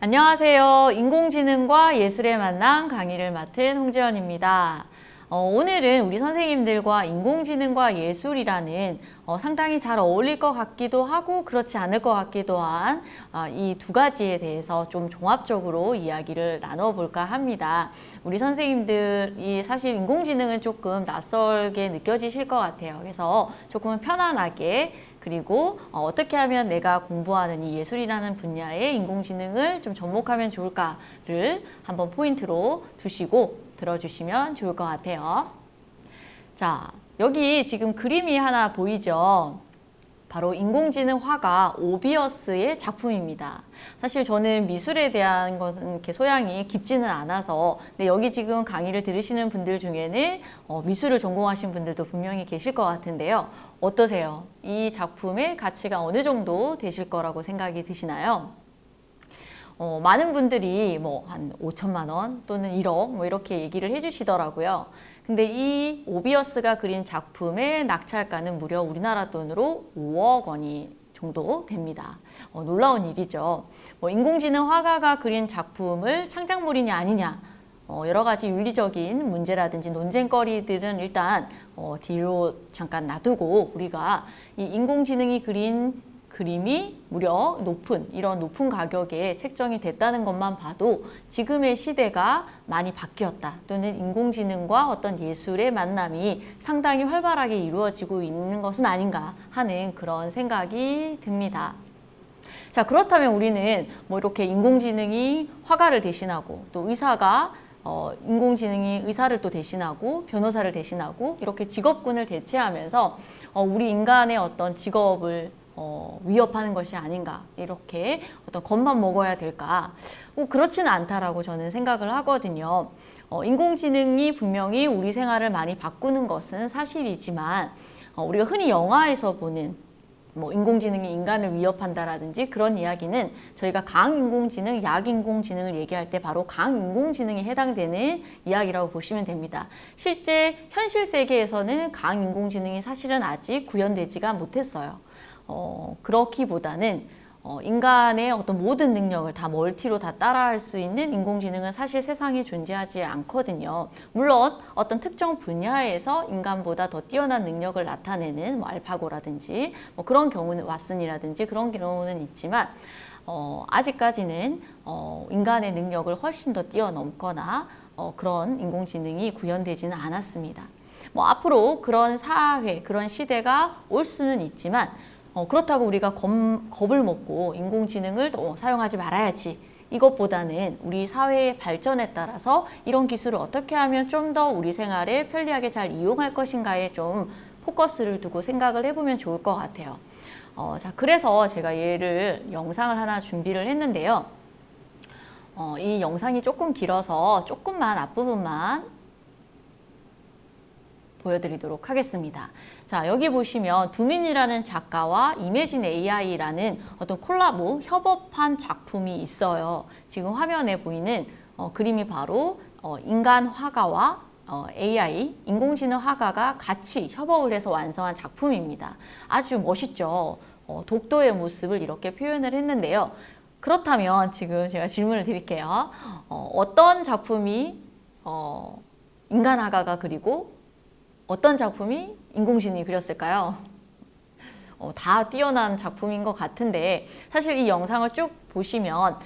안녕하세요. 인공지능과 예술의 만남 강의를 맡은 홍지연입니다. 오늘은 우리 선생님들과 인공지능과 예술이라는 상당히 잘 어울릴 것 같기도 하고 그렇지 않을 것 같기도 한 이 두 가지에 대해서 좀 종합적으로 이야기를 나눠볼까 합니다. 우리 선생님들이 사실 인공지능은 조금 낯설게 느껴지실 것 같아요. 그래서 조금 편안하게 그리고 어떻게 하면 내가 공부하는 이 예술이라는 분야의 인공지능을 좀 접목하면 좋을까를 한번 포인트로 두시고 들어주시면 좋을 것 같아요. 자, 여기 지금 그림이 하나 보이죠? 바로 인공지능 화가 오비어스의 작품입니다. 사실 저는 미술에 대한 것은 이렇게 소양이 깊지는 않아서, 근데 여기 지금 강의를 들으시는 분들 중에는 미술을 전공하신 분들도 분명히 계실 것 같은데요. 어떠세요? 이 작품의 가치가 어느 정도 되실 거라고 생각이 드시나요? 많은 분들이 뭐 한 5천만 원 또는 1억 뭐 이렇게 얘기를 해주시더라고요. 근데 이 오비어스가 그린 작품의 낙찰가는 무려 우리나라 돈으로 5억 원이 정도 됩니다. 놀라운 일이죠. 인공지능 화가가 그린 작품을 창작물이냐 아니냐 여러 가지 윤리적인 문제라든지 논쟁거리들은 일단 뒤로 잠깐 놔두고 우리가 이 인공지능이 그린 그림이 무려 이런 높은 가격에 책정이 됐다는 것만 봐도 지금의 시대가 많이 바뀌었다. 또는 인공지능과 어떤 예술의 만남이 상당히 활발하게 이루어지고 있는 것은 아닌가 하는 그런 생각이 듭니다. 자, 그렇다면 우리는 뭐 이렇게 인공지능이 화가를 대신하고 또 의사가 인공지능이 의사를 또 대신하고 변호사를 대신하고 이렇게 직업군을 대체하면서 우리 인간의 어떤 직업을 위협하는 것이 아닌가, 이렇게 어떤 겁만 먹어야 될까? 그렇지는 않다라고 저는 생각을 하거든요. 인공지능이 분명히 우리 생활을 많이 바꾸는 것은 사실이지만 우리가 흔히 영화에서 보는 뭐 인공지능이 인간을 위협한다라든지 그런 이야기는 저희가 강인공지능, 약인공지능을 얘기할 때 바로 강인공지능에 해당되는 이야기라고 보시면 됩니다. 실제 현실 세계에서는 강인공지능이 사실은 아직 구현되지가 못했어요. 그렇기보다는 인간의 어떤 모든 능력을 다 멀티로 다 따라할 수 있는 인공지능은 사실 세상에 존재하지 않거든요. 물론 어떤 특정 분야에서 인간보다 더 뛰어난 능력을 나타내는 뭐 알파고라든지 뭐 그런 경우는 왓슨이라든지 그런 경우는 있지만 아직까지는 인간의 능력을 훨씬 더 뛰어넘거나 그런 인공지능이 구현되지는 않았습니다. 뭐 앞으로 그런 사회, 그런 시대가 올 수는 있지만 그렇다고 우리가 겁을 먹고 인공지능을 사용하지 말아야지. 이것보다는 우리 사회의 발전에 따라서 이런 기술을 어떻게 하면 좀 더 우리 생활에 편리하게 잘 이용할 것인가에 좀 포커스를 두고 생각을 해보면 좋을 것 같아요. 자, 그래서 제가 영상을 하나 준비를 했는데요. 이 영상이 조금 길어서 조금만 앞부분만 보여드리도록 하겠습니다. 자, 여기 보시면 두민이라는 작가와 이매진 AI라는 어떤 콜라보, 협업한 작품이 있어요. 지금 화면에 보이는 그림이 바로 인간 화가와 AI, 인공지능 화가가 같이 협업을 해서 완성한 작품입니다. 아주 멋있죠. 독도의 모습을 이렇게 표현을 했는데요. 그렇다면 지금 제가 질문을 드릴게요. 어떤 작품이 인간 화가가 그리고 어떤 작품이 인공지능이 그렸을까요? 다 뛰어난 작품인 것 같은데 사실 이 영상을 쭉 보시면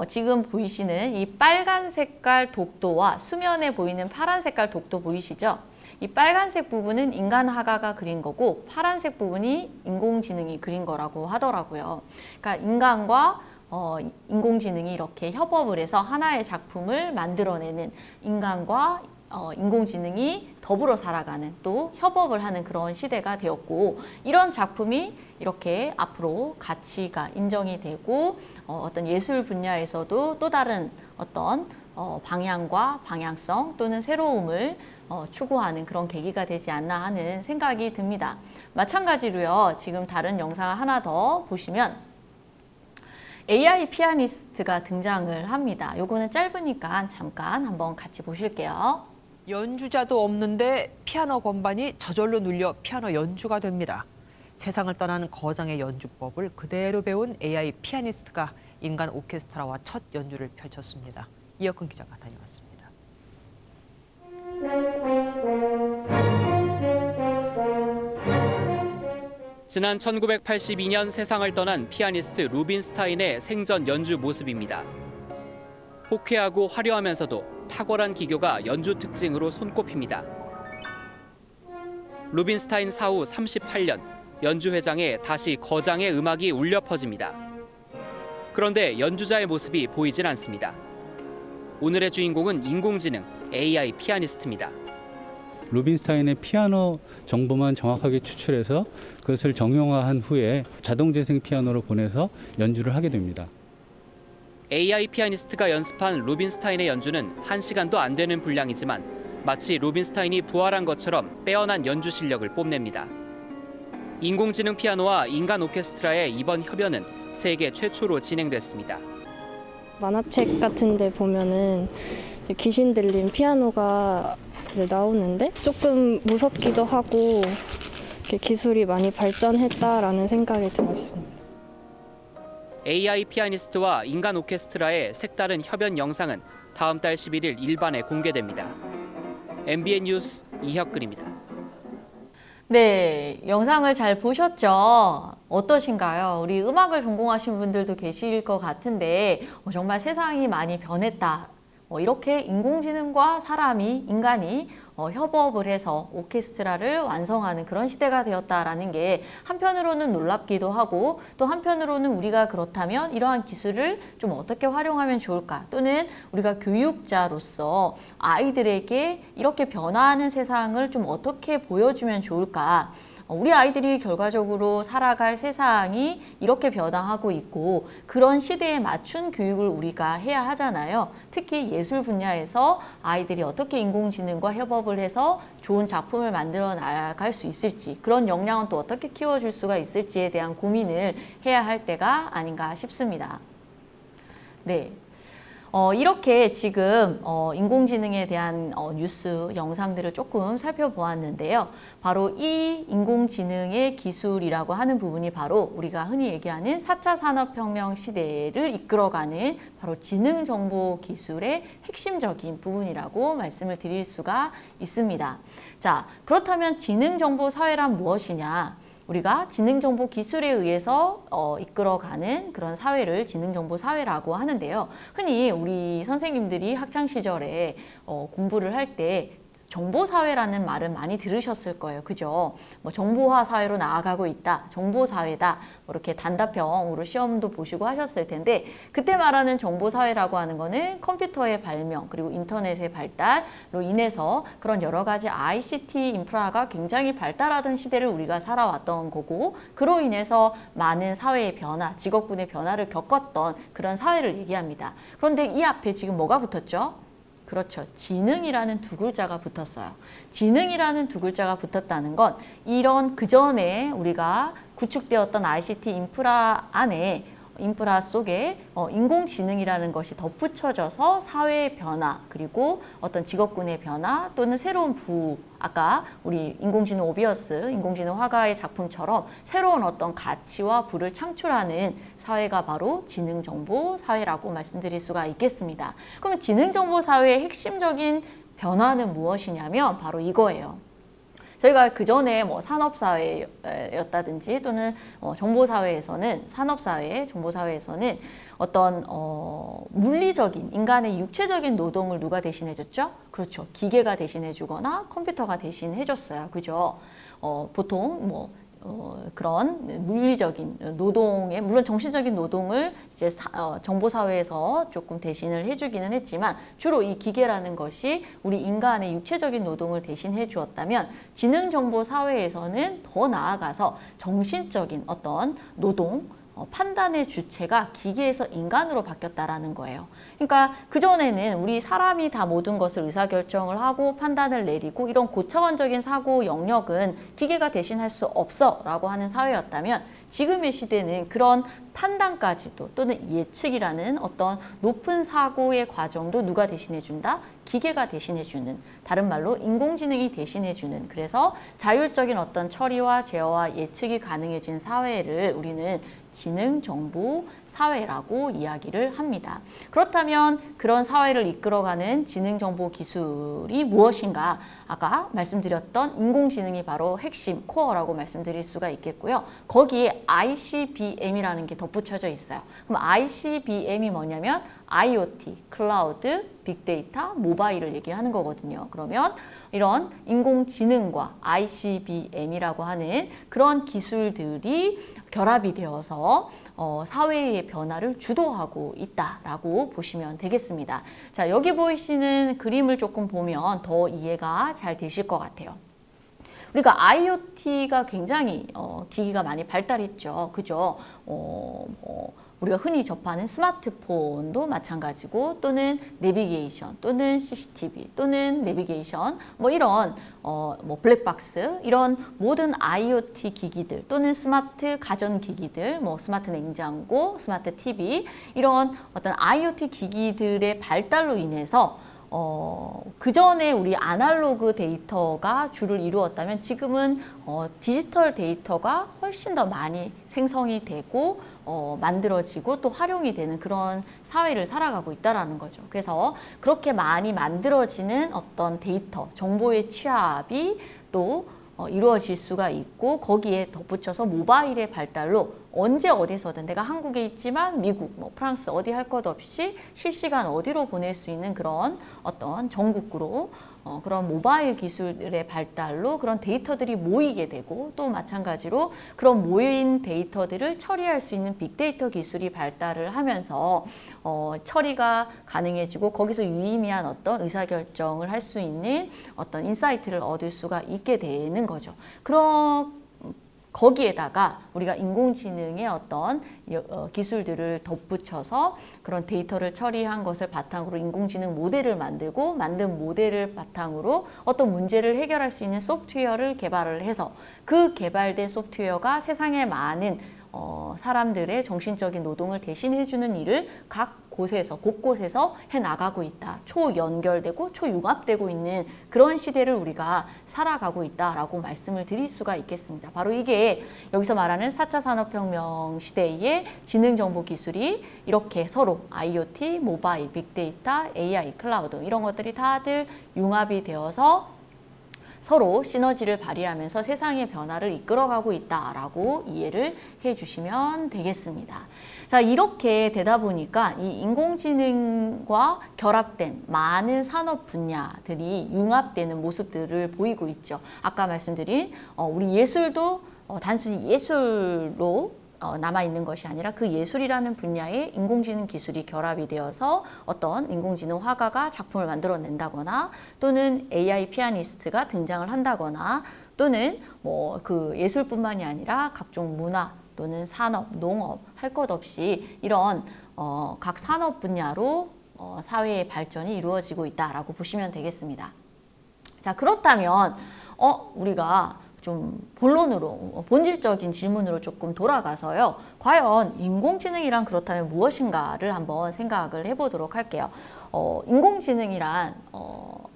지금 보이시는 이 빨간 색깔 독도와 수면에 보이는 파란 색깔 독도 보이시죠? 이 빨간색 부분은 인간 화가가 그린 거고 파란색 부분이 인공지능이 그린 거라고 하더라고요. 그러니까 인간과 인공지능이 이렇게 협업을 해서 하나의 작품을 만들어내는 인간과 인공지능이 더불어 살아가는 또 협업을 하는 그런 시대가 되었고 이런 작품이 이렇게 앞으로 가치가 인정이 되고 어떤 예술 분야에서도 또 다른 어떤 방향과 방향성 또는 새로움을 추구하는 그런 계기가 되지 않나 하는 생각이 듭니다. 마찬가지로요. 지금 다른 영상을 하나 더 보시면 AI 피아니스트가 등장을 합니다. 요거는 짧으니까 잠깐 한번 같이 보실게요. 연주자도 없는데 피아노 건반이 저절로 눌려 피아노 연주가 됩니다. 세상을 떠나는 거장의 연주법을 그대로 배운 AI 피아니스트가 인간 오케스트라와 첫 연주를 펼쳤습니다. 이혁근 기자가 다녀왔습니다. 지난 1982년 세상을 떠난 피아니스트 루빈스타인의 생전 연주 모습입니다. 호쾌하고 화려하면서도 탁월한 기교가 연주 특징으로 손꼽힙니다. 루빈스타인 사후 38년, 연주회장에 다시 거장의 음악이 울려 퍼집니다. 그런데 연주자의 모습이 보이질 않습니다. 오늘의 주인공은 인공지능, AI 피아니스트입니다. 루빈스타인의 피아노 정보만 정확하게 추출해서 그것을 정형화한 후에 자동 재생 피아노로 보내서 연주를 하게 됩니다. AI 피아니스트가 연습한 루빈스타인의 연주는 1시간도 안 되는 분량이지만 마치 루빈스타인이 부활한 것처럼 빼어난 연주 실력을 뽐냅니다. 인공지능 피아노와 인간 오케스트라의 이번 협연은 세계 최초로 진행됐습니다. 만화책 같은 데 보면은 이제 귀신 들린 피아노가 이제 나오는데 조금 무섭기도 하고 이렇게 기술이 많이 발전했다라는 생각이 들었습니다. AI 피아니스트와 인간 오케스트라의 색다른 협연 영상은 다음 달 11일 일반에 공개됩니다. MBN 뉴스 이혁근입니다. 네, 영상을 잘 보셨죠? 어떠신가요? 우리 음악을 전공하신 분들도 계실 것 같은데 정말 세상이 많이 변했다. 이렇게 인공지능과 인간이 협업을 해서 오케스트라를 완성하는 그런 시대가 되었다라는 게 한편으로는 놀랍기도 하고 또 한편으로는 우리가 그렇다면 이러한 기술을 좀 어떻게 활용하면 좋을까? 또는 우리가 교육자로서 아이들에게 이렇게 변화하는 세상을 좀 어떻게 보여주면 좋을까? 우리 아이들이 결과적으로 살아갈 세상이 이렇게 변화하고 있고 그런 시대에 맞춘 교육을 우리가 해야 하잖아요. 특히 예술 분야에서 아이들이 어떻게 인공지능과 협업을 해서 좋은 작품을 만들어 나갈 수 있을지 그런 역량은 또 어떻게 키워줄 수가 있을지에 대한 고민을 해야 할 때가 아닌가 싶습니다. 네. 이렇게 지금 인공지능에 대한 뉴스 영상들을 조금 살펴보았는데요. 바로 이 인공지능의 기술이라고 하는 부분이 바로 우리가 흔히 얘기하는 4차 산업혁명 시대를 이끌어가는 바로 지능정보기술의 핵심적인 부분이라고 말씀을 드릴 수가 있습니다. 자, 그렇다면 지능정보사회란 무엇이냐? 우리가 지능정보 기술에 의해서 이끌어가는 그런 사회를 지능정보 사회라고 하는데요. 흔히 우리 선생님들이 학창 시절에 공부를 할 때 정보사회라는 말은 많이 들으셨을 거예요. 그죠? 정보화 사회로 나아가고 있다. 정보사회다. 이렇게 단답형으로 시험도 보시고 하셨을 텐데 그때 말하는 정보사회라고 하는 거는 컴퓨터의 발명 그리고 인터넷의 발달로 인해서 그런 여러 가지 ICT 인프라가 굉장히 발달하던 시대를 우리가 살아왔던 거고 그로 인해서 많은 사회의 변화, 직업군의 변화를 겪었던 그런 사회를 얘기합니다. 그런데 이 앞에 지금 뭐가 붙었죠? 그렇죠. 지능이라는 두 글자가 붙었어요. 지능이라는 두 글자가 붙었다는 건 이런 그전에 우리가 구축되었던 ICT 인프라 속에 인공지능이라는 것이 덧붙여져서 사회의 변화 그리고 어떤 직업군의 변화 또는 새로운 아까 우리 인공지능 오비어스, 인공지능 화가의 작품처럼 새로운 어떤 가치와 부를 창출하는 사회가 바로 지능정보 사회라고 말씀드릴 수가 있겠습니다. 그러면 지능정보 사회의 핵심적인 변화는 무엇이냐면 바로 이거예요. 저희가 그전에 산업사회였다든지 또는 정보사회에서는 정보사회에서는 어떤 물리적인 인간의 육체적인 노동을 누가 대신해줬죠? 그렇죠. 기계가 대신해주거나 컴퓨터가 대신해줬어요. 그죠? 보통 그런 물리적인 노동에 물론 정신적인 노동을 이제 정보사회에서 조금 대신을 해주기는 했지만 주로 이 기계라는 것이 우리 인간의 육체적인 노동을 대신해 주었다면 지능정보사회에서는 더 나아가서 정신적인 어떤 노동 판단의 주체가 기계에서 인간으로 바뀌었다라는 거예요. 그러니까 그전에는 우리 사람이 다 모든 것을 의사결정을 하고 판단을 내리고 이런 고차원적인 사고 영역은 기계가 대신할 수 없어 라고 하는 사회였다면 지금의 시대는 그런 판단까지도 또는 예측이라는 어떤 높은 사고의 과정도 누가 대신해준다? 기계가 대신해주는, 다른 말로 인공지능이 대신해주는, 그래서 자율적인 어떤 처리와 제어와 예측이 가능해진 사회를 우리는 지능정보 사회라고 이야기를 합니다. 그렇다면 그런 사회를 이끌어가는 지능정보 기술이 무엇인가? 아까 말씀드렸던 인공지능이 바로 핵심, 코어라고 말씀드릴 수가 있겠고요. 거기에 ICBM이라는 게 덧붙여져 있어요. 그럼 ICBM이 뭐냐면 IoT, 클라우드, 빅데이터, 모바일을 얘기하는 거거든요. 그러면 이런 인공지능과 ICBM이라고 하는 그런 기술들이 결합이 되어서 사회의 변화를 주도하고 있다라고 보시면 되겠습니다. 자, 여기 보이시는 그림을 조금 보면 더 이해가 잘 되실 것 같아요. 우리가 IoT가 굉장히 기기가 많이 발달했죠. 그죠? 우리가 흔히 접하는 스마트폰도 마찬가지고 또는 내비게이션 또는 CCTV 또는 내비게이션 뭐 이런 뭐 블랙박스 이런 모든 IoT 기기들 또는 스마트 가전기기들 뭐 스마트 냉장고, 스마트 TV 이런 어떤 IoT 기기들의 발달로 인해서 그 전에 우리 아날로그 데이터가 주를 이루었다면 지금은 디지털 데이터가 훨씬 더 많이 생성이 되고 만들어지고 또 활용이 되는 그런 사회를 살아가고 있다라는 거죠. 그래서 그렇게 많이 만들어지는 어떤 데이터, 정보의 취합이 또 이루어질 수가 있고 거기에 덧붙여서 모바일의 발달로 언제 어디서든 내가 한국에 있지만 미국, 뭐 프랑스 어디 할 것 없이 실시간 어디로 보낼 수 있는 그런 어떤 전국구로 그런 모바일 기술의 발달로 그런 데이터들이 모이게 되고 또 마찬가지로 그런 모인 데이터들을 처리할 수 있는 빅데이터 기술이 발달을 하면서 처리가 가능해지고 거기서 유의미한 어떤 의사결정을 할 수 있는 어떤 인사이트를 얻을 수가 있게 되는 거죠. 거기에다가 우리가 인공지능의 어떤 기술들을 덧붙여서 그런 데이터를 처리한 것을 바탕으로 인공지능 모델을 만들고 만든 모델을 바탕으로 어떤 문제를 해결할 수 있는 소프트웨어를 개발을 해서 그 개발된 소프트웨어가 세상에 많은 사람들의 정신적인 노동을 대신해주는 일을 각 곳곳에서 해나가고 있다. 초연결되고 초융합되고 있는 그런 시대를 우리가 살아가고 있다라고 말씀을 드릴 수가 있겠습니다. 바로 이게 여기서 말하는 4차 산업혁명 시대의 지능정보기술이 이렇게 서로 IoT, 모바일, 빅데이터, AI, 클라우드 이런 것들이 다들 융합이 되어서 서로 시너지를 발휘하면서 세상의 변화를 이끌어가고 있다라고 이해를 해주시면 되겠습니다. 자, 이렇게 되다 보니까 이 인공지능과 결합된 많은 산업 분야들이 융합되는 모습들을 보이고 있죠. 아까 말씀드린 우리 예술도 단순히 예술로 남아있는 것이 아니라 그 예술이라는 분야에 인공지능 기술이 결합이 되어서 어떤 인공지능 화가가 작품을 만들어낸다거나 또는 AI 피아니스트가 등장을 한다거나 또는 뭐 그 예술뿐만이 아니라 각종 문화 또는 산업, 농업 할 것 없이 이런 각 산업 분야로 사회의 발전이 이루어지고 있다라고 보시면 되겠습니다. 자, 그렇다면 우리가 좀 본론으로 본질적인 질문으로 조금 돌아가서요. 과연 인공지능이란 그렇다면 무엇인가를 한번 생각을 해보도록 할게요. 인공지능이란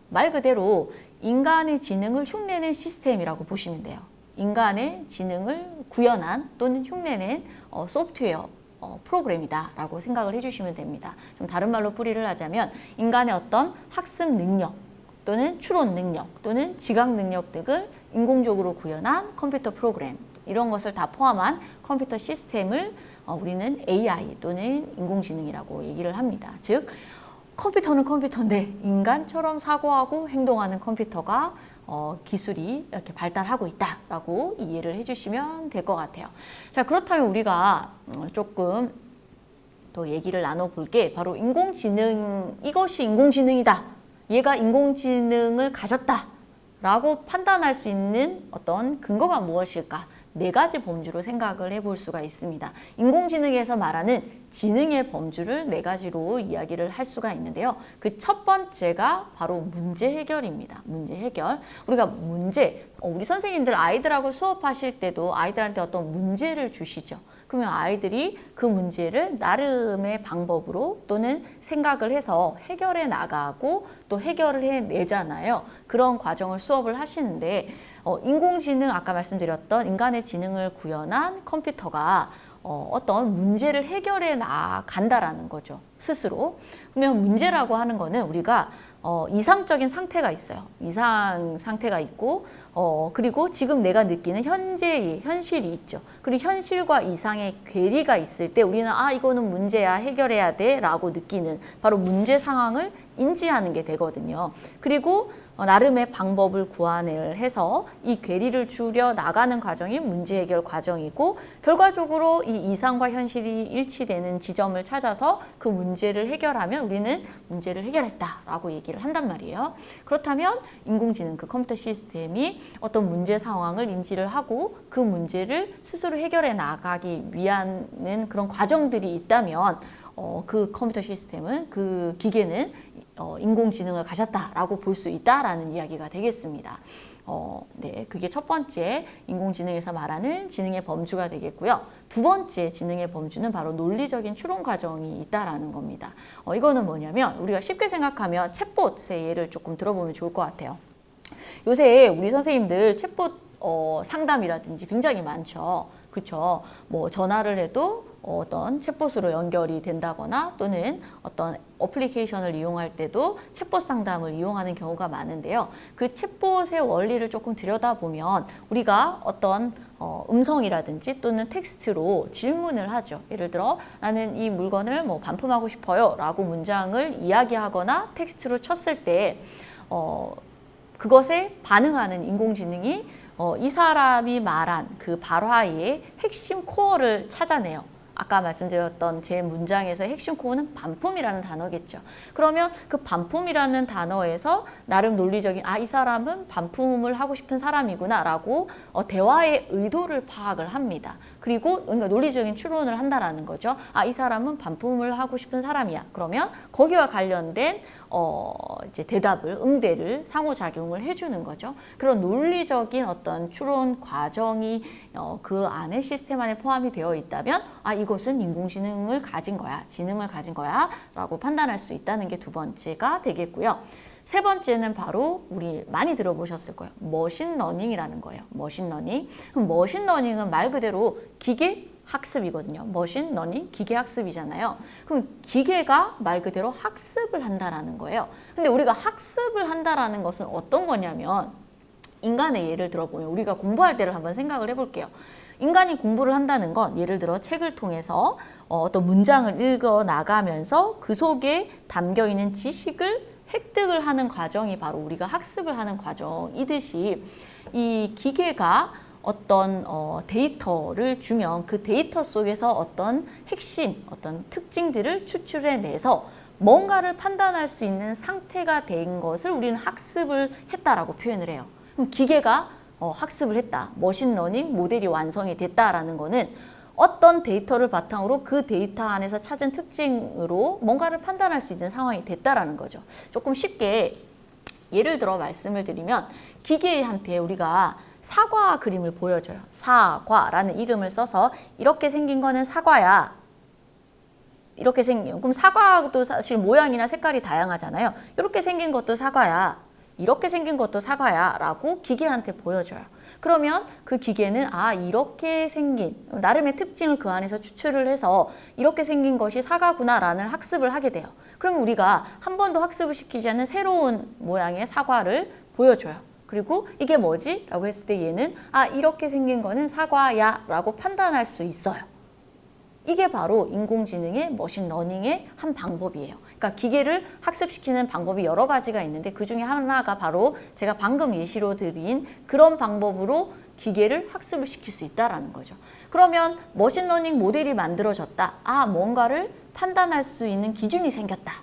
말 그대로 인간의 지능을 흉내낸 시스템이라고 보시면 돼요. 인간의 지능을 구현한 또는 흉내낸 소프트웨어 프로그램이다 라고 생각을 해주시면 됩니다. 좀 다른 말로 풀이를 하자면 인간의 어떤 학습 능력 또는 추론 능력 또는 지각 능력 등을 인공적으로 구현한 컴퓨터 프로그램 이런 것을 다 포함한 컴퓨터 시스템을 우리는 AI 또는 인공지능이라고 얘기를 합니다. 즉 컴퓨터는 컴퓨터인데 인간처럼 사고하고 행동하는 컴퓨터가 기술이 이렇게 발달하고 있다라고 이해를 해주시면 될 것 같아요. 자, 그렇다면 우리가 조금 또 얘기를 나눠볼 게 바로 인공지능, 이것이 인공지능이다. 얘가 인공지능을 가졌다. 라고 판단할 수 있는 어떤 근거가 무엇일까? 네 가지 범주로 생각을 해볼 수가 있습니다. 인공지능에서 말하는 지능의 범주를 네 가지로 이야기를 할 수가 있는데요. 그 첫 번째가 바로 문제 해결입니다. 문제 해결. 우리가 우리 선생님들 아이들하고 수업하실 때도 아이들한테 어떤 문제를 주시죠. 그러면 아이들이 그 문제를 나름의 방법으로 또는 생각을 해서 해결해 나가고 또 해결을 해내잖아요. 그런 과정을 수업을 하시는데 인공지능 아까 말씀드렸던 인간의 지능을 구현한 컴퓨터가 어떤 문제를 해결해 나간다라는 거죠. 스스로. 그러면 문제라고 하는 거는 우리가 이상적인 상태가 있어요. 이상 상태가 있고 그리고 지금 내가 느끼는 현재의 현실이 있죠. 그리고 현실과 이상의 괴리가 있을 때 우리는 이거는 문제야, 해결해야 돼 라고 느끼는 바로 문제 상황을 인지하는 게 되거든요. 그리고 나름의 방법을 구안을 해서 이 괴리를 줄여 나가는 과정이 문제 해결 과정이고 결과적으로 이 이상과 현실이 일치되는 지점을 찾아서 그 문제를 해결하면 우리는 문제를 해결했다라고 얘기를 한단 말이에요. 그렇다면 인공지능 그 컴퓨터 시스템이 어떤 문제 상황을 인지를 하고 그 문제를 스스로 해결해 나가기 위한 그런 과정들이 있다면 그 컴퓨터 시스템은 그 기계는 인공지능을 가졌다라고 볼 수 있다라는 이야기가 되겠습니다. 네, 그게 첫 번째 인공지능에서 말하는 지능의 범주가 되겠고요. 두 번째 지능의 범주는 바로 논리적인 추론 과정이 있다라는 겁니다. 이거는 뭐냐면 우리가 쉽게 생각하면 챗봇의 예를 조금 들어보면 좋을 것 같아요. 요새 우리 선생님들 챗봇 상담이라든지 굉장히 많죠. 그렇죠? 뭐 전화를 해도 어떤 챗봇으로 연결이 된다거나 또는 어떤 어플리케이션을 이용할 때도 챗봇 상담을 이용하는 경우가 많은데요. 그 챗봇의 원리를 조금 들여다보면 우리가 어떤 음성이라든지 또는 텍스트로 질문을 하죠. 예를 들어 나는 이 물건을 반품하고 싶어요 라고 문장을 이야기하거나 텍스트로 쳤을 때 그것에 반응하는 인공지능이 이 사람이 말한 그 발화의 핵심 코어를 찾아내요. 아까 말씀드렸던 제 문장에서의 핵심 코어는 반품이라는 단어겠죠. 그러면 그 반품이라는 단어에서 나름 논리적인 이 사람은 반품을 하고 싶은 사람이구나 라고 대화의 의도를 파악을 합니다. 그리고 그러니까 논리적인 추론을 한다라는 거죠. 이 사람은 반품을 하고 싶은 사람이야. 그러면 거기와 관련된 이제 대답을, 응대를 상호작용을 해주는 거죠. 그런 논리적인 어떤 추론 과정이 그 안에 시스템 안에 포함이 되어 있다면 이것은 인공지능을 가진 거야, 지능을 가진 거야 라고 판단할 수 있다는 게 두 번째가 되겠고요. 세 번째는 바로 우리 많이 들어보셨을 거예요. 머신러닝이라는 거예요. 머신러닝. 그럼 머신러닝은 말 그대로 기계 학습이거든요. 머신러닝, 기계 학습이잖아요. 그럼 기계가 말 그대로 학습을 한다라는 거예요. 근데 우리가 학습을 한다라는 것은 어떤 거냐면 인간의 예를 들어보면 우리가 공부할 때를 한번 생각을 해볼게요. 인간이 공부를 한다는 건 예를 들어 책을 통해서 어떤 문장을 읽어 나가면서 그 속에 담겨 있는 지식을 획득을 하는 과정이 바로 우리가 학습을 하는 과정이듯이 이 기계가 어떤 데이터를 주면 그 데이터 속에서 어떤 핵심, 어떤 특징들을 추출해내서 뭔가를 판단할 수 있는 상태가 된 것을 우리는 학습을 했다라고 표현을 해요. 그럼 기계가 학습을 했다. 머신러닝 모델이 완성이 됐다라는 거는 어떤 데이터를 바탕으로 그 데이터 안에서 찾은 특징으로 뭔가를 판단할 수 있는 상황이 됐다라는 거죠. 조금 쉽게 예를 들어 말씀을 드리면 기계한테 우리가 사과 그림을 보여줘요. 사과라는 이름을 써서 이렇게 생긴 거는 사과야. 이렇게 생긴, 그럼 사과도 사실 모양이나 색깔이 다양하잖아요. 이렇게 생긴 것도 사과야. 이렇게 생긴 것도 사과야 라고 기계한테 보여줘요. 그러면 그 기계는 이렇게 생긴 나름의 특징을 그 안에서 추출을 해서 이렇게 생긴 것이 사과구나 라는 학습을 하게 돼요. 그럼 우리가 한 번도 학습을 시키지 않는 새로운 모양의 사과를 보여줘요. 그리고 이게 뭐지? 라고 했을 때 얘는 이렇게 생긴 거는 사과야 라고 판단할 수 있어요. 이게 바로 인공지능의 머신러닝의 한 방법이에요. 그러니까 기계를 학습시키는 방법이 여러 가지가 있는데 그 중에 하나가 바로 제가 방금 예시로 드린 그런 방법으로 기계를 학습을 시킬 수 있다는 거죠. 그러면 머신러닝 모델이 만들어졌다. 뭔가를 판단할 수 있는 기준이 생겼다.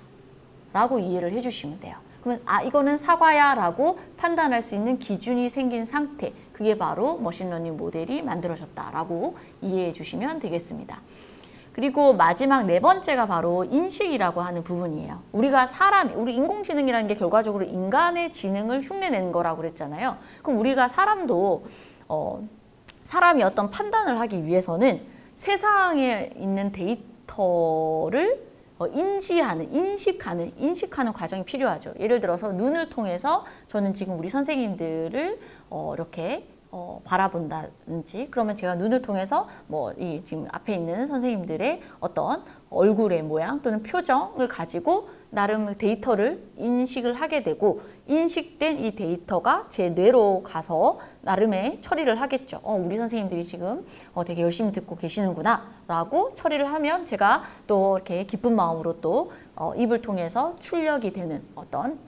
라고 이해를 해주시면 돼요. 그러면 이거는 사과야 라고 판단할 수 있는 기준이 생긴 상태. 그게 바로 머신러닝 모델이 만들어졌다라고 이해해 주시면 되겠습니다. 그리고 마지막 네 번째가 바로 인식이라고 하는 부분이에요. 우리 인공지능이라는 게 결과적으로 인간의 지능을 흉내내는 거라고 그랬잖아요. 그럼 우리가 사람이 어떤 판단을 하기 위해서는 세상에 있는 데이터를 인식하는 과정이 필요하죠. 예를 들어서 눈을 통해서 저는 지금 우리 선생님들을 이렇게 바라본다든지, 그러면 제가 눈을 통해서 지금 앞에 있는 선생님들의 어떤 얼굴의 모양 또는 표정을 가지고 나름 데이터를 인식을 하게 되고, 인식된 이 데이터가 제 뇌로 가서 나름의 처리를 하겠죠. 우리 선생님들이 지금 되게 열심히 듣고 계시는구나 라고 처리를 하면 제가 또 이렇게 기쁜 마음으로 또 입을 통해서 출력이 되는 어떤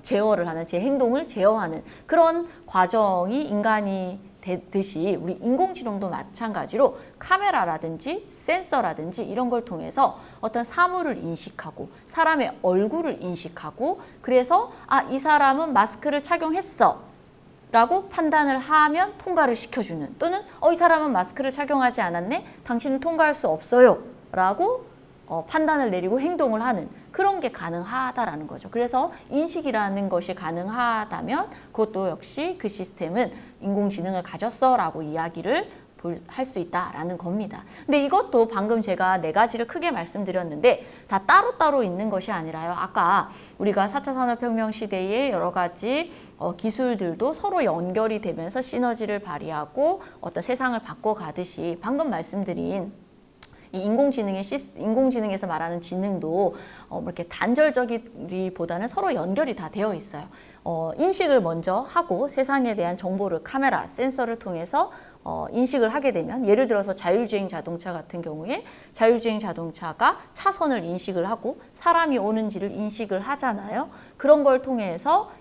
제어를 하는, 제 행동을 제어하는 그런 과정이 인간이 되듯이 우리 인공지능도 마찬가지로 카메라라든지 센서라든지 이런 걸 통해서 어떤 사물을 인식하고 사람의 얼굴을 인식하고, 그래서 이 사람은 마스크를 착용했어 라고 판단을 하면 통과를 시켜주는, 또는 이 사람은 마스크를 착용하지 않았네, 당신은 통과할 수 없어요 라고 판단을 내리고 행동을 하는 그런 게 가능하다라는 거죠. 그래서 인식이라는 것이 가능하다면 그것도 역시 그 시스템은 인공지능을 가졌어 라고 이야기를 할 수 있다라는 겁니다. 근데 이것도 방금 제가 네 가지를 크게 말씀드렸는데 다 따로따로 있는 것이 아니라요. 아까 우리가 4차 산업혁명 시대의 여러 가지 기술들도 서로 연결이 되면서 시너지를 발휘하고 어떤 세상을 바꿔가듯이 방금 말씀드린 이 인공지능에서 말하는 지능도 이렇게 단절적이기보다는 서로 연결이 다 되어 있어요. 인식을 먼저 하고 세상에 대한 정보를 카메라, 센서를 통해서 인식을 하게 되면, 예를 들어서 자율주행 자동차 같은 경우에 자율주행 자동차가 차선을 인식을 하고 사람이 오는지를 인식을 하잖아요. 그런 걸 통해서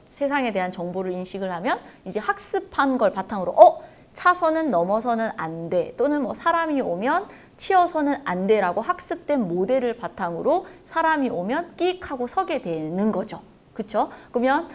세상에 대한 정보를 인식을 하면 이제 학습한 걸 바탕으로 차선은 넘어서는 안 돼, 또는 사람이 오면 치어서는 안 돼라고 학습된 모델을 바탕으로 사람이 오면 끼익 하고 서게 되는 거죠. 그렇죠? 그러면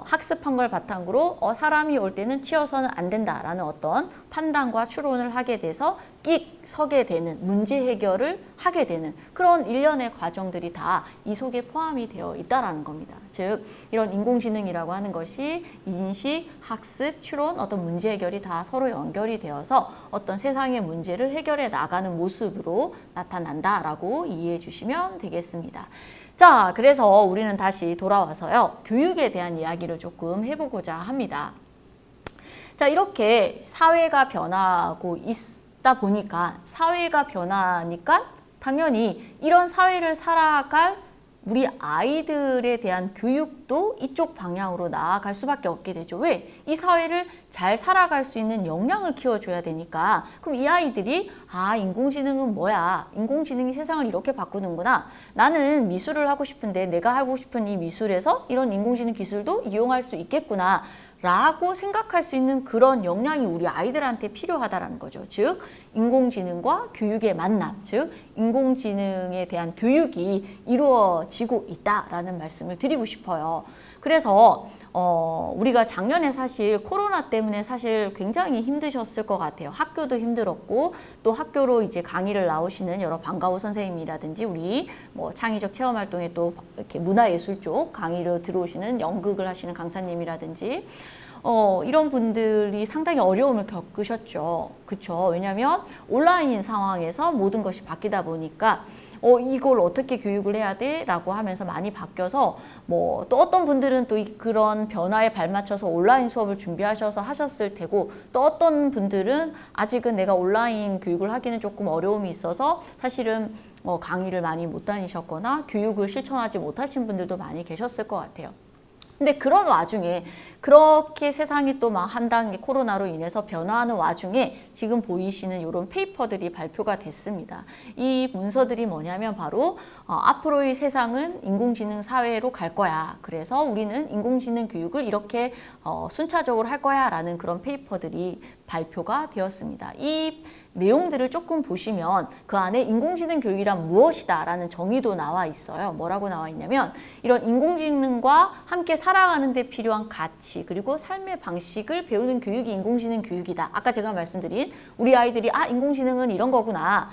학습한 걸 바탕으로 사람이 올 때는 치어서는 안 된다라는 어떤 판단과 추론을 하게 돼서 끼익 서게 되는, 문제 해결을 하게 되는 그런 일련의 과정들이 다 이 속에 포함이 되어 있다라는 겁니다. 즉 이런 인공지능이라고 하는 것이 인식, 학습, 추론, 어떤 문제 해결이 다 서로 연결이 되어서 어떤 세상의 문제를 해결해 나가는 모습으로 나타난다라고 이해해 주시면 되겠습니다. 자, 그래서 우리는 다시 돌아와서요, 교육에 대한 이야기를 조금 해보고자 합니다. 자, 이렇게 사회가 변하고 있다 보니까, 사회가 변하니까 당연히 이런 사회를 살아갈 우리 아이들에 대한 교육도 이쪽 방향으로 나아갈 수밖에 없게 되죠. 왜? 이 사회를 잘 살아갈 수 있는 역량을 키워줘야 되니까. 그럼 이 아이들이 인공지능은 뭐야? 인공지능이 세상을 이렇게 바꾸는구나. 나는 미술을 하고 싶은데 내가 하고 싶은 이 미술에서 이런 인공지능 기술도 이용할 수 있겠구나 라고 생각할 수 있는 그런 역량이 우리 아이들한테 필요하다라는 거죠. 즉 인공지능과 교육의 만남, 즉 인공지능에 대한 교육이 이루어지고 있다라는 말씀을 드리고 싶어요. 그래서 우리가 작년에 사실 코로나 때문에 사실 굉장히 힘드셨을 것 같아요. 학교도 힘들었고, 또 학교로 이제 강의를 나오시는 여러 방과후 선생님이라든지 우리 창의적 체험 활동에 또 이렇게 문화예술 쪽 강의로 들어오시는 연극을 하시는 강사님이라든지 이런 분들이 상당히 어려움을 겪으셨죠. 그렇죠? 왜냐하면 온라인 상황에서 모든 것이 바뀌다 보니까 이걸 어떻게 교육을 해야 돼? 라고 하면서 많이 바뀌어서 또 어떤 분들은 또 그런 변화에 발맞춰서 온라인 수업을 준비하셔서 하셨을 테고, 또 어떤 분들은 아직은 내가 온라인 교육을 하기는 조금 어려움이 있어서 사실은 강의를 많이 못 다니셨거나 교육을 실천하지 못하신 분들도 많이 계셨을 것 같아요. 근데 그런 와중에 그렇게 세상이 또 막 한 단계 코로나로 인해서 변화하는 와중에 지금 보이시는 이런 페이퍼들이 발표가 됐습니다. 이 문서들이 뭐냐면 바로 앞으로의 세상은 인공지능 사회로 갈 거야. 그래서 우리는 인공지능 교육을 이렇게 순차적으로 할 거야 라는 그런 페이퍼들이 발표가 되었습니다. 이 내용들을 조금 보시면 그 안에 인공지능 교육이란 무엇이다 라는 정의도 나와 있어요. 뭐라고 나와 있냐면 이런 인공지능과 함께 살아가는 데 필요한 가치 그리고 삶의 방식을 배우는 교육이 인공지능 교육이다. 아까 제가 말씀드린 우리 아이들이 인공지능은 이런 거구나.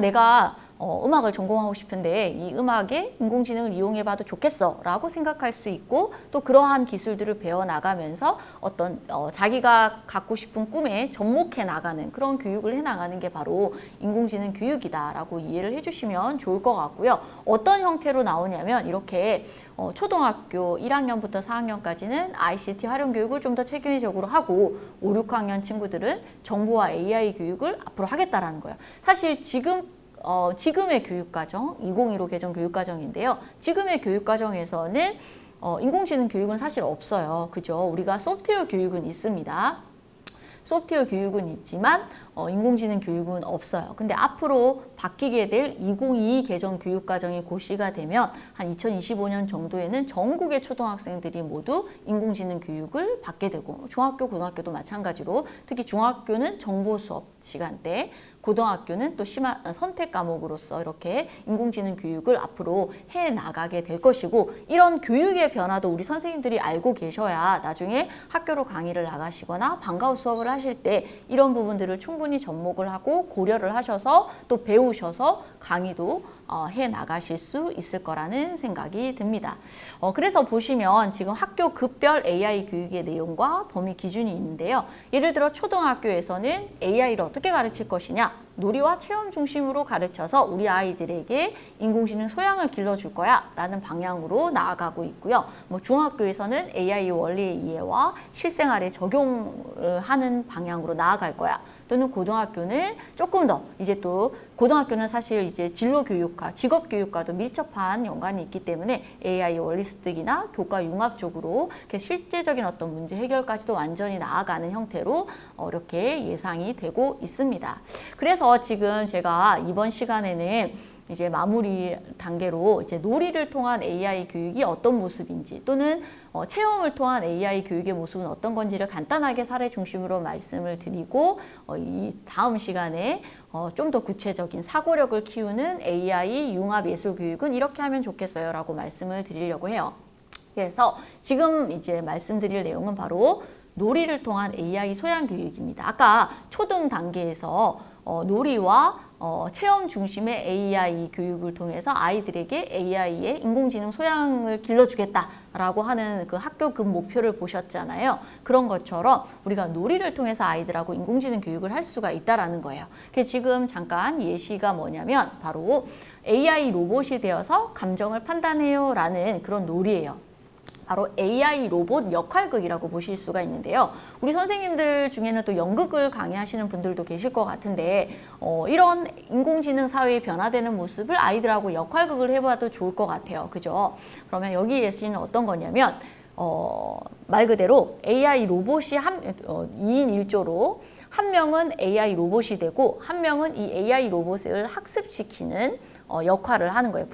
내가 음악을 전공하고 싶은데 이 음악에 인공지능을 이용해봐도 좋겠어 라고 생각할 수 있고 또 그러한 기술들을 배워나가면서 어떤 자기가 갖고 싶은 꿈에 접목해 나가는 그런 교육을 해나가는 게 바로 인공지능 교육이다 라고 이해를 해주시면 좋을 것 같고요. 어떤 형태로 나오냐면 이렇게 초등학교 1학년부터 4학년까지는 ICT 활용 교육을 좀 더 체계적으로 하고 5, 6학년 친구들은 정보와 AI 교육을 앞으로 하겠다라는 거예요. 사실 지금의 교육과정, 2015 개정 교육과정인데요. 지금의 교육과정에서는 인공지능 교육은 사실 없어요. 그죠? 우리가 소프트웨어 교육은 있습니다. 소프트웨어 교육은 있지만 인공지능 교육은 없어요. 근데 앞으로 바뀌게 될 2022 개정 교육과정이 고시가 되면 한 2025년 정도에는 전국의 초등학생들이 모두 인공지능 교육을 받게 되고 중학교, 고등학교도 마찬가지로 특히 중학교는 정보 수업 시간대 고등학교는 또 선택 과목으로서 이렇게 인공지능 교육을 앞으로 해나가게 될 것이고 이런 교육의 변화도 우리 선생님들이 알고 계셔야 나중에 학교로 강의를 나가시거나 방과후 수업을 하실 때 이런 부분들을 충분히 접목을 하고 고려를 하셔서 또 배우셔서 강의도 해나가실 수 있을 거라는 생각이 듭니다. 그래서 보시면 지금 학교 급별 AI 교육의 내용과 범위 기준이 있는데요. 예를 들어 초등학교에서는 AI를 어떻게 가르칠 것이냐 놀이와 체험 중심으로 가르쳐서 우리 아이들에게 인공지능 소양을 길러줄 거야 라는 방향으로 나아가고 있고요. 중학교에서는 AI 원리의 이해와 실생활에 적용을 하는 방향으로 나아갈 거야. 또는 고등학교는 조금 더 이제 또 고등학교는 사실 이제 진로교육과 직업교육과도 밀접한 연관이 있기 때문에 AI 원리 습득이나 교과 융합 쪽으로 이렇게 실제적인 어떤 문제 해결까지도 완전히 나아가는 형태로 이렇게 예상이 되고 있습니다. 그래서 지금 제가 이번 시간에는 이제 마무리 단계로 이제 놀이를 통한 AI 교육이 어떤 모습인지 또는 체험을 통한 AI 교육의 모습은 어떤 건지를 간단하게 사례 중심으로 말씀을 드리고 이 다음 시간에 좀 더 구체적인 사고력을 키우는 AI 융합 예술 교육은 이렇게 하면 좋겠어요 라고 말씀을 드리려고 해요. 그래서 지금 이제 말씀드릴 내용은 바로 놀이를 통한 AI 소양 교육입니다. 아까 초등 단계에서 놀이와 체험 중심의 AI 교육을 통해서 아이들에게 AI의 인공지능 소양을 길러주겠다라고 하는 그 학교 급 목표를 보셨잖아요. 그런 것처럼 우리가 놀이를 통해서 아이들하고 인공지능 교육을 할 수가 있다라는 거예요. 그래서 지금 잠깐 예시가 뭐냐면 바로 AI 로봇이 되어서 감정을 판단해요 라는 그런 놀이예요. 바로 AI 로봇 역할극이라고 보실 수가 있는데요. 우리 선생님들 중에는 또 연극을 강의하시는 분들도 계실 것 같은데 이런 인공지능 사회에 변화되는 모습을 아이들하고 역할극을 해봐도 좋을 것 같아요. 그죠? 그러면 여기 예시는 어떤 거냐면 말 그대로 AI 로봇이 2인 1조로 한 명은 AI 로봇이 되고 한 명은 이 AI 로봇을 학습시키는 역할을 하는 거예요.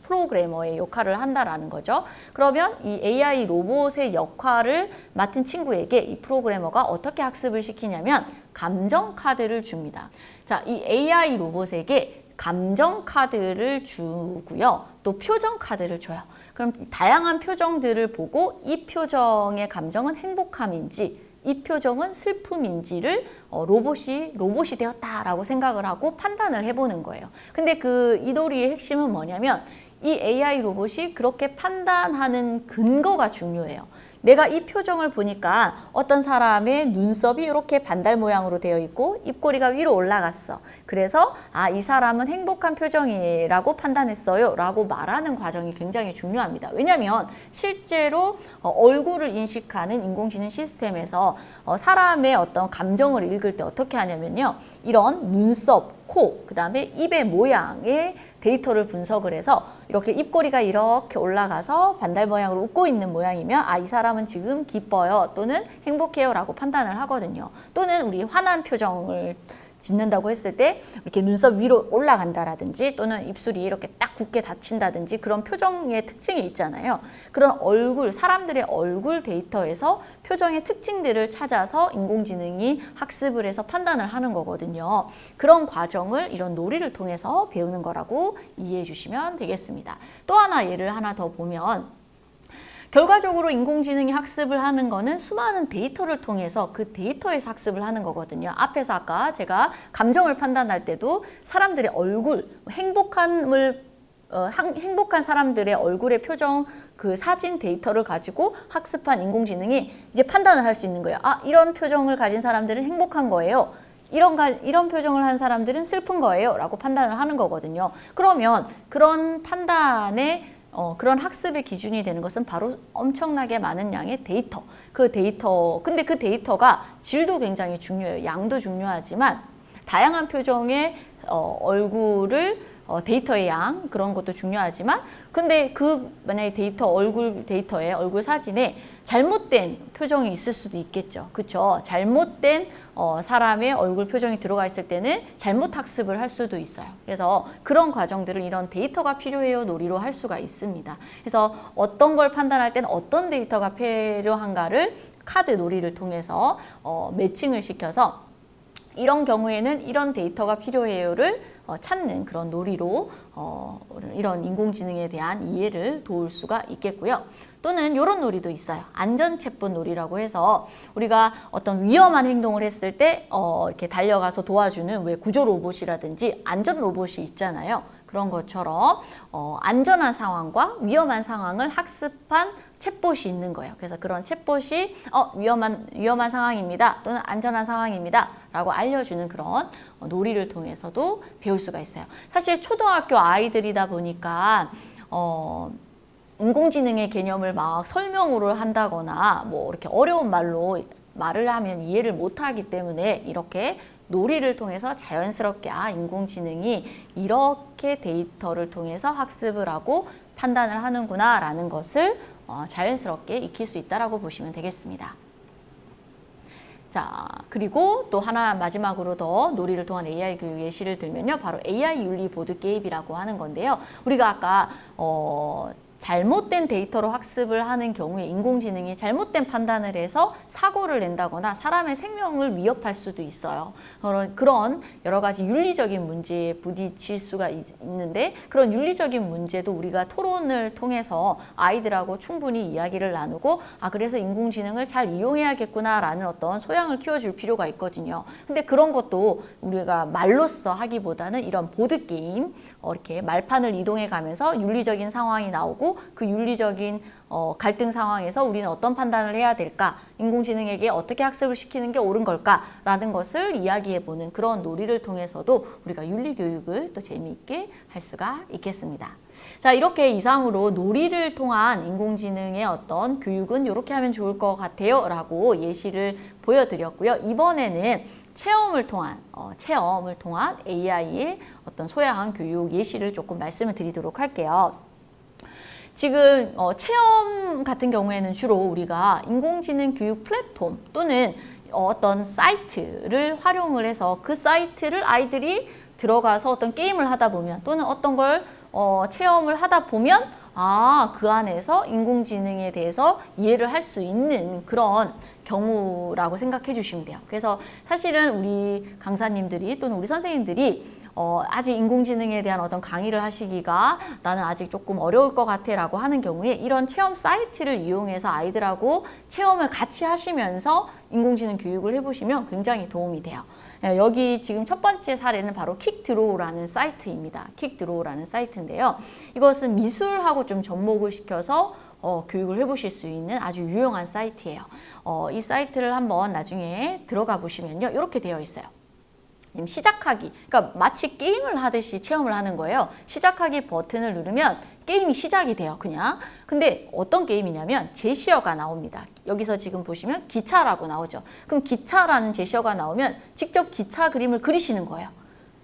프로그래머의 역할을 한다라는 거죠. 그러면 이 AI 로봇의 역할을 맡은 친구에게 이 프로그래머가 어떻게 학습을 시키냐면 감정 카드를 줍니다. 자, 이 AI 로봇에게 감정 카드를 주고요. 또 표정 카드를 줘요. 그럼 다양한 표정들을 보고 이 표정의 감정은 행복함인지 이 표정은 슬픔인지를 로봇이 되었다라고 생각을 하고 판단을 해보는 거예요. 근데 이 놀이의 핵심은 뭐냐면 이 AI 로봇이 그렇게 판단하는 근거가 중요해요. 내가 이 표정을 보니까 어떤 사람의 눈썹이 이렇게 반달 모양으로 되어 있고 입꼬리가 위로 올라갔어. 그래서 이 사람은 행복한 표정이라고 판단했어요 라고 말하는 과정이 굉장히 중요합니다. 왜냐하면 실제로 얼굴을 인식하는 인공지능 시스템에서 사람의 어떤 감정을 읽을 때 어떻게 하냐면요. 이런 눈썹, 코, 그 다음에 입의 모양의 데이터를 분석을 해서 이렇게 입꼬리가 이렇게 올라가서 반달 모양으로 웃고 있는 모양이면 이 사람은 지금 기뻐요 또는 행복해요 라고 판단을 하거든요. 또는 우리 화난 표정을 짓는다고 했을 때 이렇게 눈썹 위로 올라간다라든지 또는 입술이 이렇게 딱 굳게 닫힌다든지 그런 표정의 특징이 있잖아요. 그런 얼굴, 사람들의 얼굴 데이터에서 표정의 특징들을 찾아서 인공지능이 학습을 해서 판단을 하는 거거든요. 그런 과정을 이런 놀이를 통해서 배우는 거라고 이해해 주시면 되겠습니다. 또 하나 예를 하나 더 보면 결과적으로 인공지능이 학습을 하는 거는 수많은 데이터를 통해서 그 데이터에서 학습을 하는 거거든요. 앞에서 아까 제가 감정을 판단할 때도 사람들의 얼굴, 행복한 사람들의 얼굴의 표정, 그 사진 데이터를 가지고 학습한 인공지능이 이제 판단을 할 수 있는 거예요. 아, 이런 표정을 가진 사람들은 행복한 거예요. 이런 표정을 한 사람들은 슬픈 거예요. 라고 판단을 하는 거거든요. 그러면 그런 판단에 그런 학습의 기준이 되는 것은 바로 엄청나게 많은 양의 데이터. 근데 그 데이터가 질도 굉장히 중요해요. 양도 중요하지만 다양한 표정의 얼굴을 데이터의 양 그런 것도 중요하지만 근데 만약에 얼굴 데이터에 얼굴 사진에 잘못된 표정이 있을 수도 있겠죠. 그렇죠? 잘못된 사람의 얼굴 표정이 들어가 있을 때는 잘못 학습을 할 수도 있어요. 그래서 그런 과정들을 이런 데이터가 필요해요 놀이로 할 수가 있습니다. 그래서 어떤 걸 판단할 때는 어떤 데이터가 필요한가를 카드 놀이를 통해서 매칭을 시켜서 이런 경우에는 이런 데이터가 필요해요를 찾는 그런 놀이로 이런 인공지능에 대한 이해를 도울 수가 있겠고요. 또는 이런 놀이도 있어요. 안전체포 놀이라고 해서 우리가 어떤 위험한 행동을 했을 때 이렇게 달려가서 도와주는 왜 구조 로봇이라든지 안전 로봇이 있잖아요. 그런 것처럼 안전한 상황과 위험한 상황을 학습한 챗봇이 있는 거예요. 그래서 그런 챗봇이 위험한 상황입니다. 또는 안전한 상황입니다. 라고 알려주는 그런 놀이를 통해서도 배울 수가 있어요. 사실 초등학교 아이들이다 보니까 인공지능의 개념을 막 설명으로 한다거나 뭐 이렇게 어려운 말을 하면 이해를 못하기 때문에 이렇게 놀이를 통해서 자연스럽게 인공지능이 이렇게 데이터를 통해서 학습을 하고 판단을 하는구나 라는 것을 자연스럽게 익힐 수 있다라고 보시면 되겠습니다. 자, 그리고 또 하나 마지막으로 더 놀이를 통한 AI 교육 예시를 들면요. 바로 AI 윤리 보드 게임이라고 하는 건데요. 우리가 아까 잘못된 데이터로 학습을 하는 경우에 인공지능이 잘못된 판단을 해서 사고를 낸다거나 사람의 생명을 위협할 수도 있어요. 그런 여러 가지 윤리적인 문제에 부딪힐 수가 있는데 그런 윤리적인 문제도 우리가 토론을 통해서 아이들하고 충분히 이야기를 나누고 그래서 인공지능을 잘 이용해야겠구나라는 어떤 소양을 키워줄 필요가 있거든요. 근데 그런 것도 우리가 말로써 하기보다는 이런 보드게임 이렇게 말판을 이동해 가면서 윤리적인 상황이 나오고 그 윤리적인 갈등 상황에서 우리는 어떤 판단을 해야 될까? 인공지능에게 어떻게 학습을 시키는 게 옳은 걸까? 라는 것을 이야기해보는 그런 놀이를 통해서도 우리가 윤리교육을 또 재미있게 할 수가 있겠습니다. 자, 이렇게 이상으로 놀이를 통한 인공지능의 어떤 교육은 이렇게 하면 좋을 것 같아요 라고 예시를 보여드렸고요. 이번에는 체험을 통한 AI의 어떤 소양 교육 예시를 조금 말씀을 드리도록 할게요. 지금 체험 같은 경우에는 주로 우리가 인공지능 교육 플랫폼 또는 어떤 사이트를 활용을 해서 그 사이트를 아이들이 들어가서 어떤 게임을 하다 보면 또는 어떤 걸 체험을 하다 보면 그 안에서 인공지능에 대해서 이해를 할 수 있는 그런 경우라고 생각해 주시면 돼요. 그래서 사실은 우리 강사님들이 또는 우리 선생님들이 아직 인공지능에 대한 어떤 강의를 하시기가 나는 아직 조금 어려울 것 같아 라고 하는 경우에 이런 체험 사이트를 이용해서 아이들하고 체험을 같이 하시면서 인공지능 교육을 해보시면 굉장히 도움이 돼요. 여기 지금 첫 번째 사례는 바로 킥드로우라는 사이트입니다. 킥드로우라는 사이트인데요. 이것은 미술하고 좀 접목을 시켜서 교육을 해보실 수 있는 아주 유용한 사이트예요. 이 사이트를 한번 나중에 들어가 보시면요. 이렇게 되어 있어요. 시작하기, 그러니까 마치 게임을 하듯이 체험을 하는 거예요. 시작하기 버튼을 누르면 게임이 시작이 돼요, 그냥. 근데 어떤 게임이냐면 제시어가 나옵니다. 여기서 지금 보시면 기차라고 나오죠. 그럼 기차라는 제시어가 나오면 직접 기차 그림을 그리시는 거예요.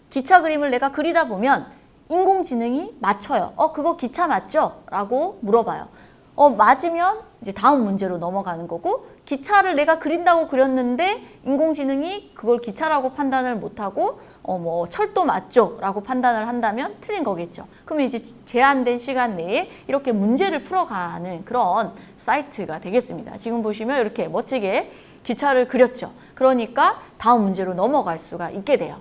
기차 그림을 내가 그리다 보면 인공지능이 맞춰요. 그거 기차 맞죠? 라고 물어봐요. 맞으면 이제 다음 문제로 넘어가는 거고, 기차를 내가 그린다고 그렸는데 인공지능이 그걸 기차라고 판단을 못하고 뭐 철도 맞죠? 라고 판단을 한다면 틀린 거겠죠. 그러면 이제 제한된 시간 내에 이렇게 문제를 풀어가는 그런 사이트가 되겠습니다. 지금 보시면 이렇게 멋지게 기차를 그렸죠. 그러니까 다음 문제로 넘어갈 수가 있게 돼요.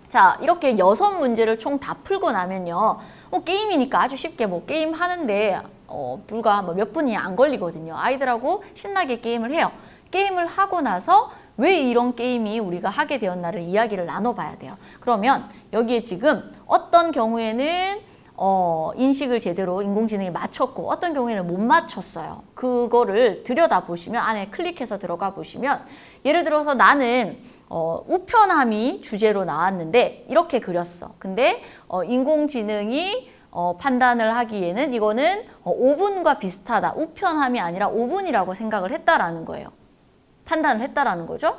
자, 이렇게 6문제를 총 다 풀고 나면요. 게임이니까 아주 쉽게 뭐 게임 하는데 불과 뭐 몇 분이 안 걸리거든요. 아이들하고 신나게 게임을 해요. 게임을 하고 나서 왜 이런 게임이 우리가 하게 되었나를 이야기를 나눠봐야 돼요. 그러면 여기에 지금 어떤 경우에는 인식을 제대로 인공지능이 맞췄고 어떤 경우에는 못 맞췄어요. 그거를 들여다보시면 안에 클릭해서 들어가 보시면 예를 들어서 나는 우편함이 주제로 나왔는데 이렇게 그렸어. 근데 인공지능이 판단을 하기에는 이거는 오븐과 비슷하다. 우편함이 아니라 오븐이라고 생각을 했다라는 거예요. 판단을 했다라는 거죠.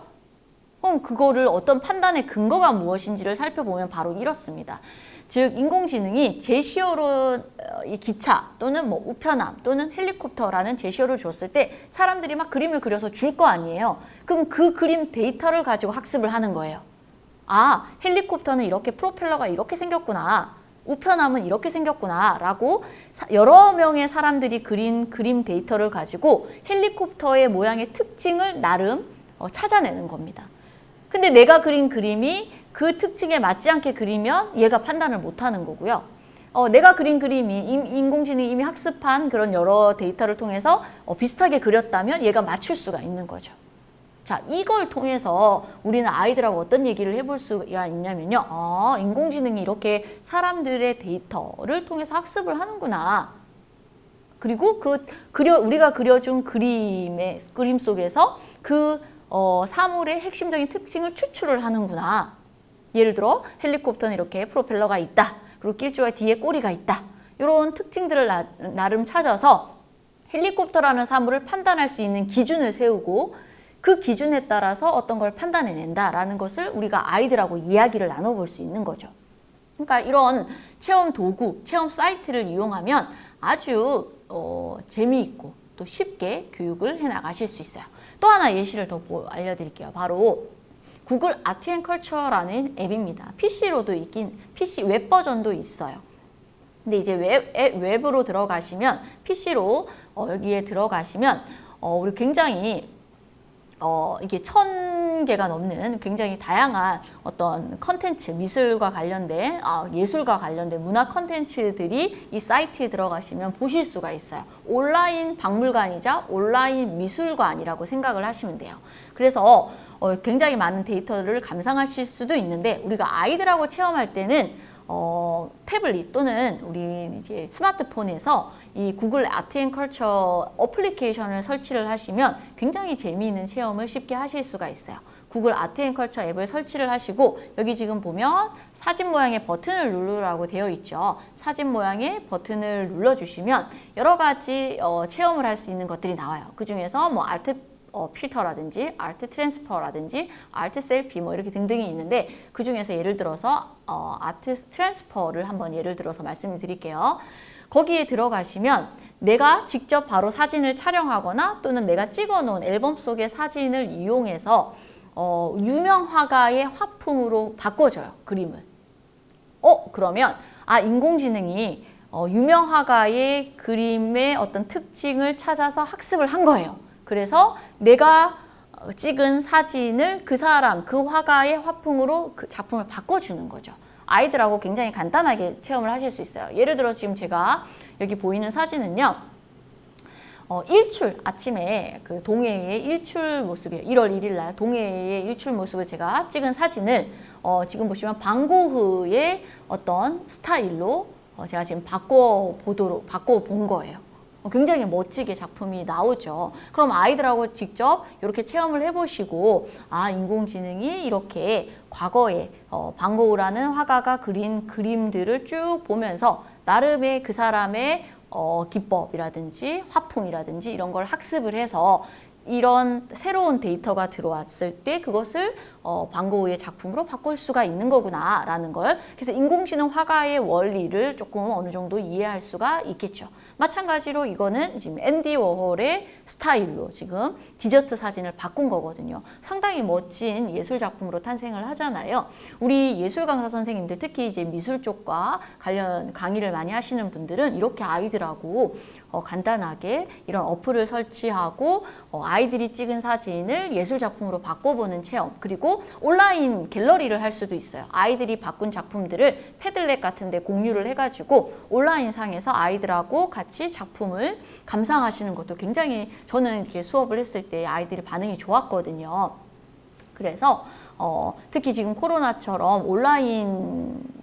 그럼 그거를 어떤 판단의 근거가 무엇인지를 살펴보면 바로 이렇습니다. 즉 인공지능이 제시어로 이 기차 또는 뭐 우편함 또는 헬리콥터라는 제시어를 줬을 때 사람들이 막 그림을 그려서 줄 거 아니에요. 그럼 그 그림 데이터를 가지고 학습을 하는 거예요. 아, 헬리콥터는 이렇게 프로펠러가 이렇게 생겼구나. 우편함은 이렇게 생겼구나 라고 여러 명의 사람들이 그린 그림 데이터를 가지고 헬리콥터의 모양의 특징을 나름 찾아내는 겁니다. 근데 내가 그린 그림이 그 특징에 맞지 않게 그리면 얘가 판단을 못하는 거고요. 내가 그린 그림이 인공지능이 이미 학습한 그런 여러 데이터를 통해서 비슷하게 그렸다면 얘가 맞출 수가 있는 거죠. 자, 이걸 통해서 우리는 아이들하고 어떤 얘기를 해볼 수가 있냐면요. 인공지능이 이렇게 사람들의 데이터를 통해서 학습을 하는구나. 그리고 우리가 그려준 그림 속에서 그 사물의 핵심적인 특징을 추출을 하는구나. 예를 들어 헬리콥터는 이렇게 프로펠러가 있다. 그리고 낄주가 뒤에 꼬리가 있다. 이런 특징들을 나름 찾아서 헬리콥터라는 사물을 판단할 수 있는 기준을 세우고 그 기준에 따라서 어떤 걸 판단해낸다라는 것을 우리가 아이들하고 이야기를 나눠볼 수 있는 거죠. 그러니까 이런 체험 도구, 체험 사이트를 이용하면 아주 재미있고 또 쉽게 교육을 해나가실 수 있어요. 또 하나 예시를 더 알려드릴게요. 바로 구글 아트앤컬처라는 앱입니다. PC로도 PC 웹 버전도 있어요. 근데 이제 웹으로 들어가시면 PC로 여기에 들어가시면 우리 굉장히 이게 1000개가 넘는 굉장히 다양한 어떤 컨텐츠, 미술과 관련된, 예술과 관련된 문화 컨텐츠들이 이 사이트에 들어가시면 보실 수가 있어요. 온라인 박물관이자 온라인 미술관이라고 생각을 하시면 돼요. 그래서 굉장히 많은 데이터를 감상하실 수도 있는데 우리가 아이들하고 체험할 때는 태블릿 또는 우리 이제 스마트폰에서 이 구글 아트앤컬처 어플리케이션을 설치를 하시면 굉장히 재미있는 체험을 쉽게 하실 수가 있어요. 구글 아트앤컬처 앱을 설치를 하시고 여기 지금 보면 사진 모양의 버튼을 누르라고 되어 있죠. 사진 모양의 버튼을 눌러주시면 여러 가지 체험을 할 수 있는 것들이 나와요. 그 중에서 뭐 아트 필터라든지 아트 트랜스퍼라든지 아트 셀피 뭐 이렇게 등등이 있는데 그 중에서 예를 들어서 아트 트랜스퍼를 한번 예를 들어서 말씀을 드릴게요. 거기에 들어가시면 내가 직접 바로 사진을 촬영하거나 또는 내가 찍어 놓은 앨범 속의 사진을 이용해서 유명 화가의 화풍으로 바꿔줘요. 그림을. 그러면 인공지능이 유명 화가의 그림의 어떤 특징을 찾아서 학습을 한 거예요. 그래서 내가 찍은 사진을 그 사람, 그 화가의 화풍으로 그 작품을 바꿔주는 거죠. 아이들하고 굉장히 간단하게 체험을 하실 수 있어요. 예를 들어 지금 제가 여기 보이는 사진은요. 일출, 아침에 그 동해의 일출 모습이에요. 1월 1일 날 동해의 일출 모습을 제가 찍은 사진을 지금 보시면 방고흐의 어떤 스타일로 제가 지금 바꿔본 거예요. 굉장히 멋지게 작품이 나오죠. 그럼 아이들하고 직접 이렇게 체험을 해보시고 인공지능이 이렇게 과거에 방고흐라는 화가가 그린 그림들을 쭉 보면서 나름의 그 사람의 기법이라든지 화풍이라든지 이런 걸 학습을 해서 이런 새로운 데이터가 들어왔을 때 그것을 반 고흐의 작품으로 바꿀 수가 있는 거구나라는 걸, 그래서 인공지능 화가의 원리를 조금 어느 정도 이해할 수가 있겠죠. 마찬가지로 이거는 지금 앤디 워홀의 스타일로 지금 디저트 사진을 바꾼 거거든요. 상당히 멋진 예술 작품으로 탄생을 하잖아요. 우리 예술 강사 선생님들, 특히 이제 미술 쪽과 관련 강의를 많이 하시는 분들은 이렇게 아이들하고 간단하게 이런 어플을 설치하고 아이들이 찍은 사진을 예술 작품으로 바꿔보는 체험, 그리고 온라인 갤러리를 할 수도 있어요. 아이들이 바꾼 작품들을 패들렛 같은 데 공유를 해가지고 온라인 상에서 아이들하고 같이 작품을 감상하시는 것도 굉장히, 저는 이렇게 수업을 했을 때 아이들이 반응이 좋았거든요. 그래서 특히 지금 코로나처럼 온라인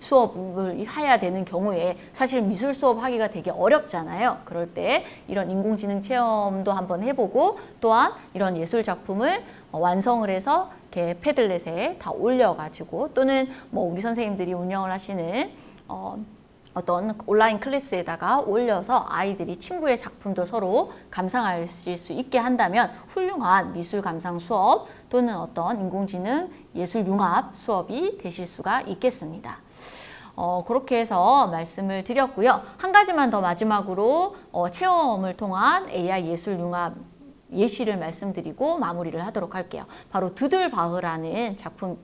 수업을 해야 되는 경우에 사실 미술 수업 하기가 되게 어렵잖아요. 그럴 때 이런 인공지능 체험도 한번 해보고, 또한 이런 예술 작품을 완성을 해서 이렇게 패들렛에 다 올려가지고, 또는 뭐 우리 선생님들이 운영을 하시는 어떤 온라인 클래스에다가 올려서 아이들이 친구의 작품도 서로 감상하실 수 있게 한다면 훌륭한 미술 감상 수업 또는 어떤 인공지능 예술 융합 수업이 되실 수가 있겠습니다. 그렇게 해서 말씀을 드렸고요. 한 가지만 더 마지막으로 체험을 통한 AI 예술 융합 예시를 말씀드리고 마무리를 하도록 할게요. 바로 두들바흐라는 작품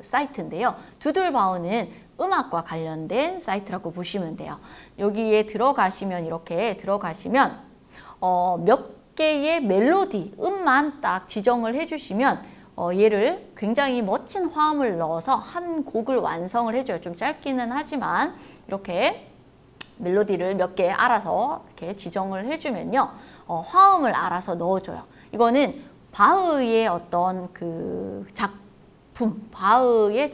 사이트인데요. 두들바흐는 음악과 관련된 사이트라고 보시면 돼요. 여기에 들어가시면, 이렇게 들어가시면 몇 개의 멜로디, 음만 딱 지정을 해주시면 얘를 굉장히 멋진 화음을 넣어서 한 곡을 완성을 해줘요. 좀 짧기는 하지만 이렇게 멜로디를 몇 개 알아서 이렇게 지정을 해주면요, 화음을 알아서 넣어줘요. 이거는 바흐의 어떤 그 작품, 바흐의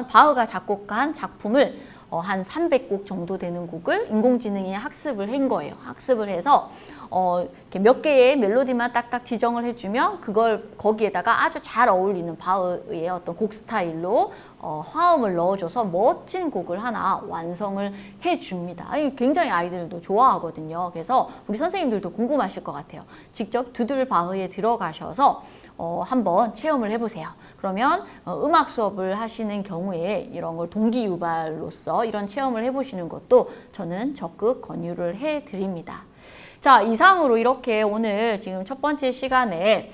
바흐가 작곡한 작품을 한 300곡 정도 되는 곡을 인공지능이 학습을 한 거예요. 학습을 해서 이렇게 몇 개의 멜로디만 딱딱 지정을 해주면 그걸 거기에다가 아주 잘 어울리는 바흐의 어떤 곡 스타일로 화음을 넣어줘서 멋진 곡을 하나 완성을 해줍니다. 굉장히 아이들도 좋아하거든요. 그래서 우리 선생님들도 궁금하실 것 같아요. 직접 두들바흐에 들어가셔서 한번 체험을 해보세요. 그러면 음악 수업을 하시는 경우에 이런 걸 동기 유발로서 이런 체험을 해보시는 것도 저는 적극 권유를 해드립니다. 자, 이상으로 이렇게 오늘 지금 첫 번째 시간에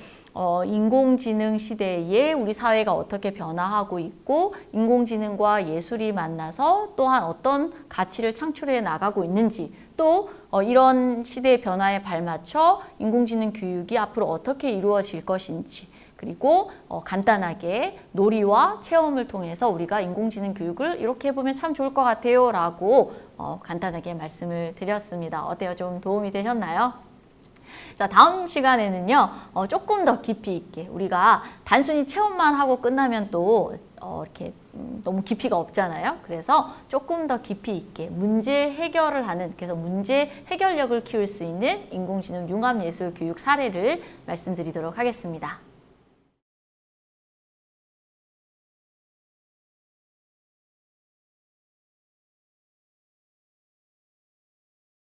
인공지능 시대에 우리 사회가 어떻게 변화하고 있고, 인공지능과 예술이 만나서 또한 어떤 가치를 창출해 나가고 있는지, 또 이런 시대의 변화에 발맞춰 인공지능 교육이 앞으로 어떻게 이루어질 것인지, 그리고 간단하게 놀이와 체험을 통해서 우리가 인공지능 교육을 이렇게 해보면 참 좋을 것 같아요 라고 간단하게 말씀을 드렸습니다. 어때요? 좀 도움이 되셨나요? 자, 다음 시간에는요, 조금 더 깊이 있게, 우리가 단순히 체험만 하고 끝나면 또 이렇게 너무 깊이가 없잖아요. 그래서 조금 더 깊이 있게 문제 해결을 하는, 그래서 문제 해결력을 키울 수 있는 인공지능 융합예술 교육 사례를 말씀드리도록 하겠습니다.